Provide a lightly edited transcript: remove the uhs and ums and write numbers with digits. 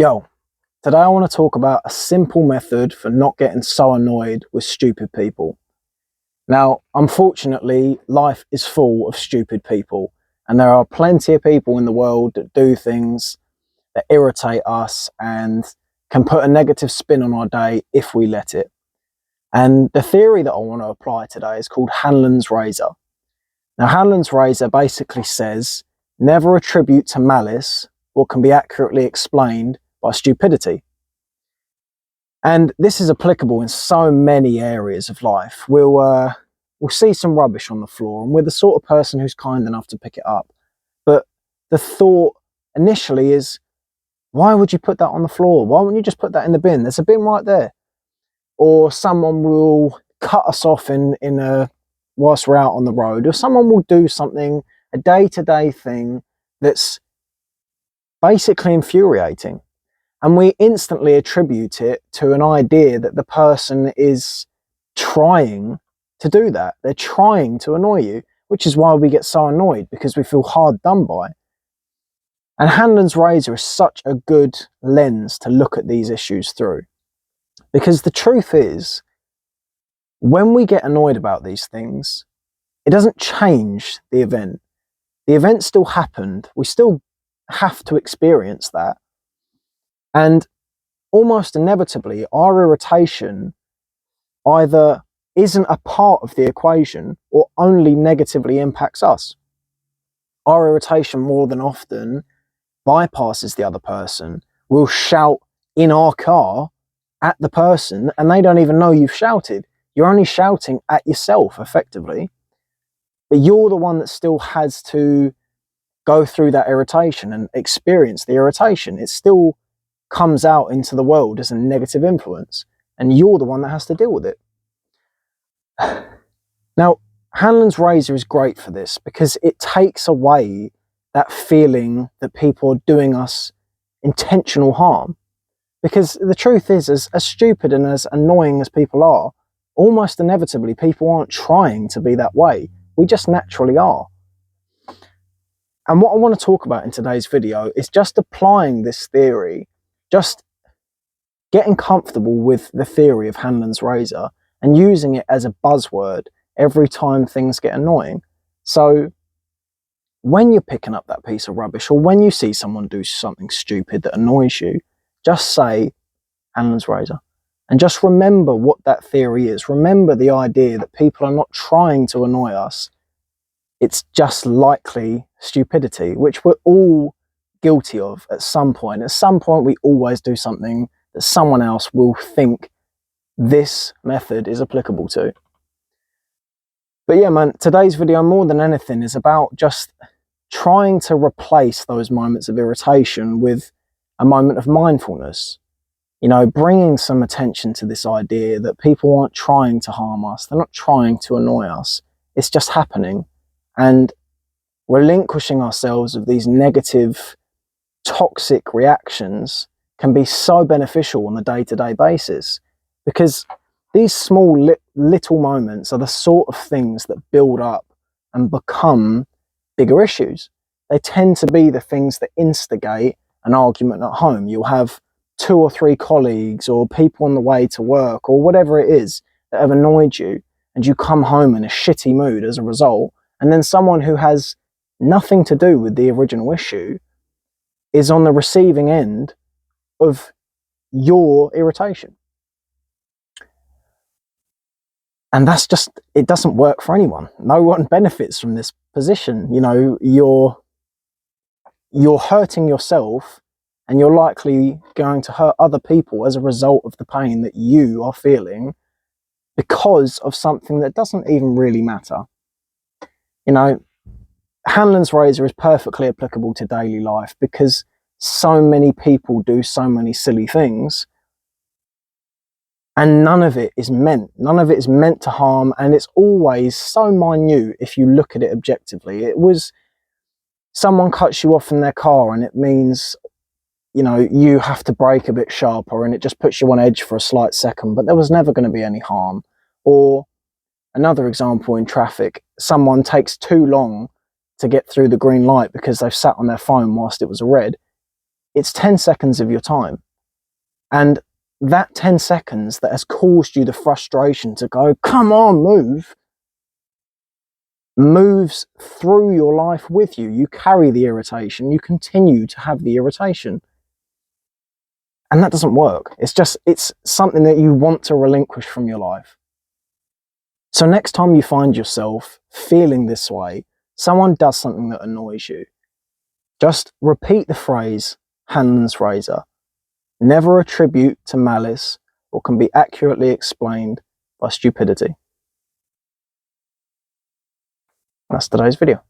Yo, today I want to talk about a simple method for not getting so annoyed with stupid people. Now, unfortunately, life is full of stupid people, and there are plenty of people in the world that do things that irritate us and can put a negative spin on our day if we let it. And the theory that I want to apply today is called Hanlons Razor. Now, Hanlons Razor basically says never attribute to malice what can be accurately explained by stupidity. And this is applicable in so many areas of life. We'll see some rubbish on the floor, and we're the sort of person who's kind enough to pick it up. But the thought initially is, why would you put that on the floor? Why wouldn't you just put that in the bin? There's a bin right there. Or someone will cut us off whilst we're out on the road, or someone will do something, a day-to-day thing that's basically infuriating. And we instantly attribute it to an idea that the person is trying to do that. They're trying to annoy you, which is why we get so annoyed, because we feel hard done by. And Hanlon's Razor is such a good lens to look at these issues through. Because the truth is, when we get annoyed about these things, it doesn't change the event. The event still happened. We still have to experience that. And almost inevitably, our irritation either isn't a part of the equation or only negatively impacts us. Our irritation more than often bypasses the other person. We'll shout in our car at the person and they don't even know you've shouted. You're only shouting at yourself effectively, but you're the one that still has to go through that irritation and experience the irritation. It still comes out into the world as a negative influence, and you're the one that has to deal with it. Now, Hanlon's Razor is great for this because it takes away that feeling that people are doing us intentional harm. Because the truth is, as stupid and as annoying as people are, almost inevitably people aren't trying to be that way. We just naturally are. And what I want to talk about in today's video is just applying this theory, just getting comfortable with the theory of Hanlon's Razor and using it as a buzzword every time things get annoying. So when you're picking up that piece of rubbish, or when you see someone do something stupid that annoys you, just say Hanlon's Razor. And just remember what that theory is. Remember the idea that people are not trying to annoy us. It's just likely stupidity, which we're all guilty of at some point. At some point, we always do something that someone else will think this method is applicable to. But yeah, man, today's video more than anything is about just trying to replace those moments of irritation with a moment of mindfulness. You know, bringing some attention to this idea that people aren't trying to harm us. They're not trying to annoy us. It's just happening. And relinquishing ourselves of these negative, toxic reactions can be so beneficial on a day-to-day basis, because these small little moments are the sort of things that build up and become bigger issues. They tend to be the things that instigate an argument at home. You'll have 2 or 3 colleagues or people on the way to work or whatever it is that have annoyed you, and you come home in a shitty mood as a result, and then someone who has nothing to do with the original issue is on the receiving end of your irritation. And that's just, it doesn't work for anyone. No one benefits from this position. You know, you're hurting yourself, and you're likely going to hurt other people as a result of the pain that you are feeling because of something that doesn't even really matter. You know, Hanlon's Razor is perfectly applicable to daily life because so many people do so many silly things, and none of it is meant to harm, and it's always so minute if you look at it objectively. It was someone cuts you off in their car and it means, you know, you have to brake a bit sharper and it just puts you on edge for a slight second, but there was never going to be any harm. Or another example in traffic, someone takes too long to get through the green light because they've sat on their phone whilst it was a red. it's 10 seconds of your time. And that 10 seconds that has caused you the frustration to go, come on, move, moves through your life with you. You carry the irritation, you continue to have the irritation. And that doesn't work. It's something that you want to relinquish from your life. So next time you find yourself feeling this way, someone does something that annoys you, just repeat the phrase, Hanlons Razor. Never attribute to malice or can be accurately explained by stupidity. That's today's video.